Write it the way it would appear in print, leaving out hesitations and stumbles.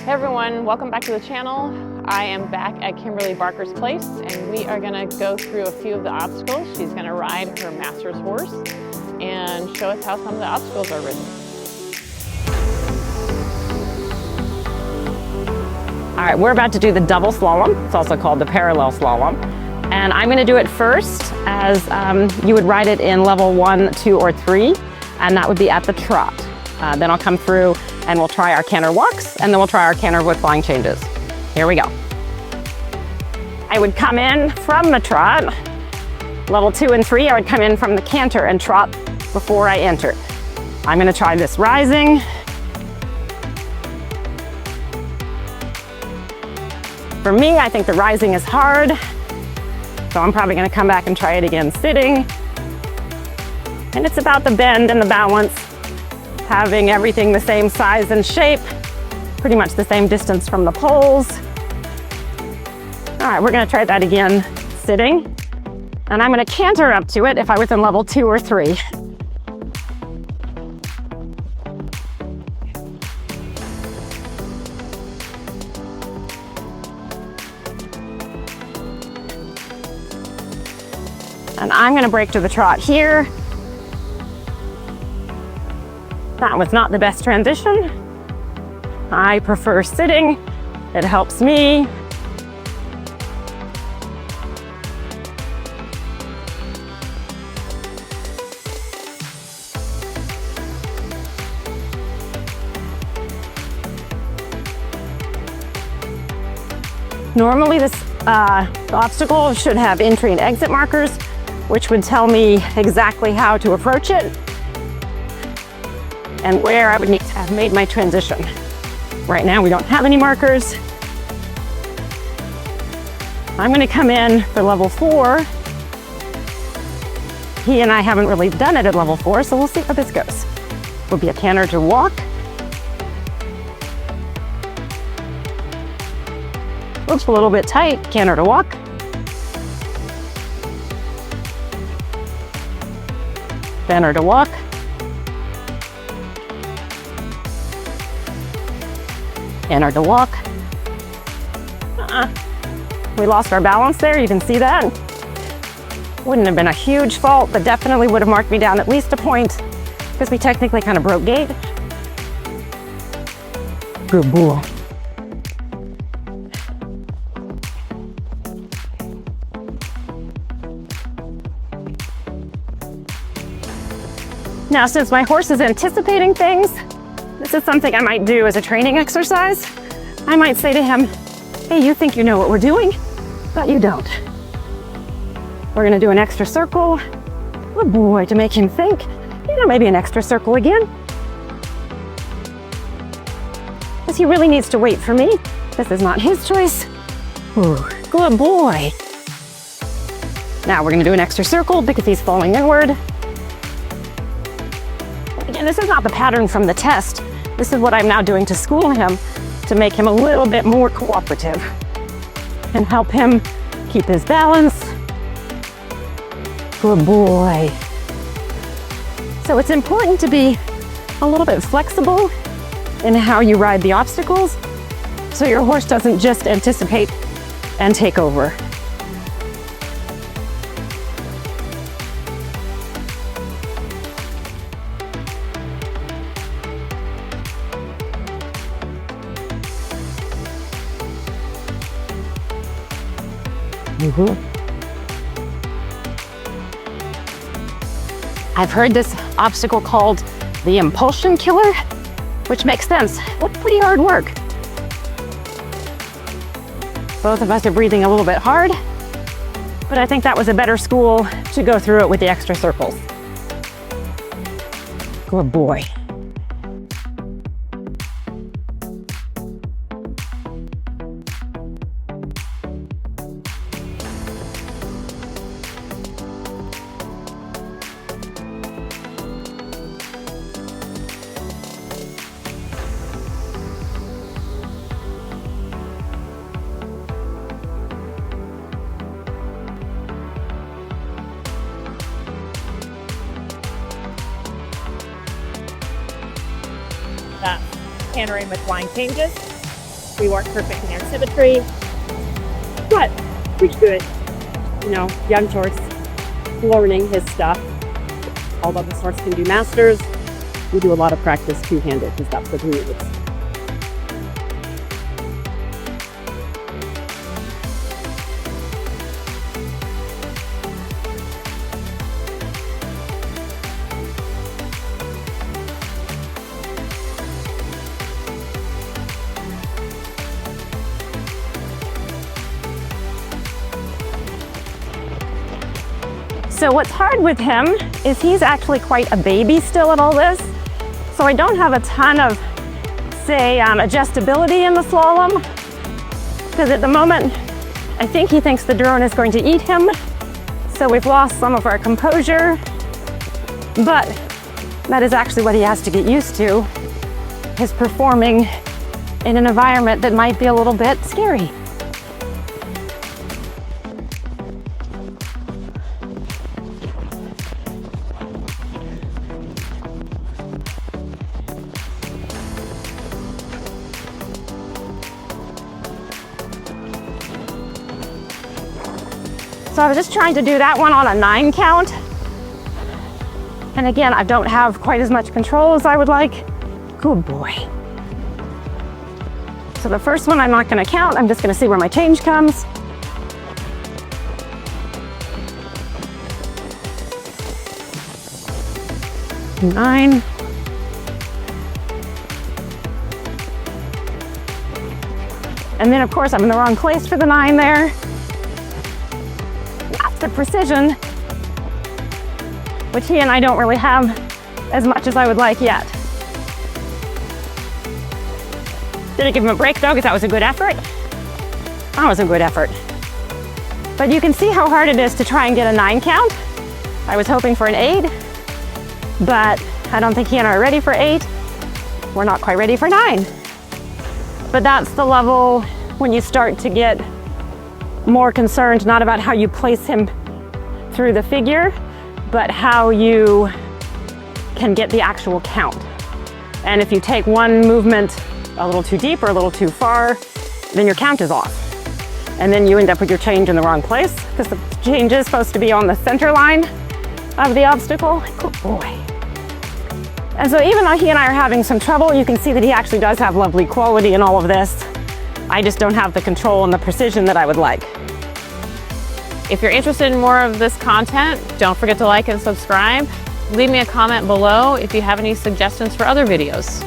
Hey everyone, welcome back to the channel. I am back at Kimberlee Barker's place and we are going to go through a few of the obstacles. She's going to ride her master's horse and show us how some of the obstacles are ridden. All right, we're about to do the double slalom. It's also called the parallel slalom. And I'm going to do it first as you would ride it in level 1, 2, or 3, and that would be at the trot. Then I'll come through and we'll try our canter walks, and then we'll try our canter with flying changes. Here we go. I would come in from the trot. Level 2 and 3, I would come in from the canter and trot before I enter. I'm going to try this rising. For me, I think the rising is hard, so I'm probably going to come back and try it again sitting. And it's about the bend and the balance, having everything the same size and shape, pretty much the same distance from the poles. All right, we're going to try that again sitting. And I'm going to canter up to it if I was in level 2 or 3. And I'm going to break to the trot here. That was not the best transition. I prefer sitting. It helps me. Normally this obstacle should have entry and exit markers, which would tell me exactly how to approach it and where I would need to have made my transition. Right now we don't have any markers. I'm going to come in for level 4. He and I haven't really done it at level 4, so we'll see how this goes. Will be a canter to walk. Looks a little bit tight, canter to walk. Canter to walk. Canter to walk. We lost our balance there, you can see that. Wouldn't have been a huge fault, but definitely would have marked me down at least a point because we technically kind of broke gait. Good boy. Now, since my horse is anticipating things, this is something I might do as a training exercise. I might say to him, hey, you think you know what we're doing, but you don't. We're gonna do an extra circle. Good boy, to make him think, maybe an extra circle again. Because he really needs to wait for me. This is not his choice. Ooh, good boy. Now we're gonna do an extra circle because he's falling inward. Again, this is not the pattern from the test. This is what I'm now doing to school him, to make him a little bit more cooperative and help him keep his balance. Good boy. So it's important to be a little bit flexible in how you ride the obstacles so your horse doesn't just anticipate and take over. I've heard this obstacle called the impulsion killer, which makes sense. It's pretty hard work. Both of us are breathing a little bit hard, but I think that was a better school to go through it with the extra circles. Good boy. Cantering with flying changes. We weren't perfect in our symmetry, but pretty good. You know, young horse, learning his stuff. Although this horse can do masters, we do a lot of practice two-handed because that's what he needs. So what's hard with him is he's actually quite a baby still at all this. So I don't have a ton of, say, adjustability in the slalom. Because at the moment, I think he thinks the drone is going to eat him. So we've lost some of our composure. But that is actually what he has to get used to, is performing in an environment that might be a little bit scary. So I was just trying to do that one on a 9 count. And again, I don't have quite as much control as I would like. Good boy. So the first one I'm not going to count. I'm just going to see where my change comes. Nine. And then of course I'm in the wrong place for the 9 there. The precision, which he and I don't really have as much as I would like yet. Did I give him a break though, because that was a good effort? That was a good effort. But you can see how hard it is to try and get a 9 count. I was hoping for an 8, but I don't think he and I are ready for 8. We're not quite ready for 9. But that's the level when you start to get more concerned not about how you place him through the figure, but how you can get the actual count. And if you take one movement a little too deep or a little too far, then your count is off. And then you end up with your change in the wrong place because the change is supposed to be on the center line of the obstacle. Good boy. And so even though he and I are having some trouble, you can see that he actually does have lovely quality in all of this. I just don't have the control and the precision that I would like. If you're interested in more of this content, don't forget to like and subscribe. Leave me a comment below if you have any suggestions for other videos.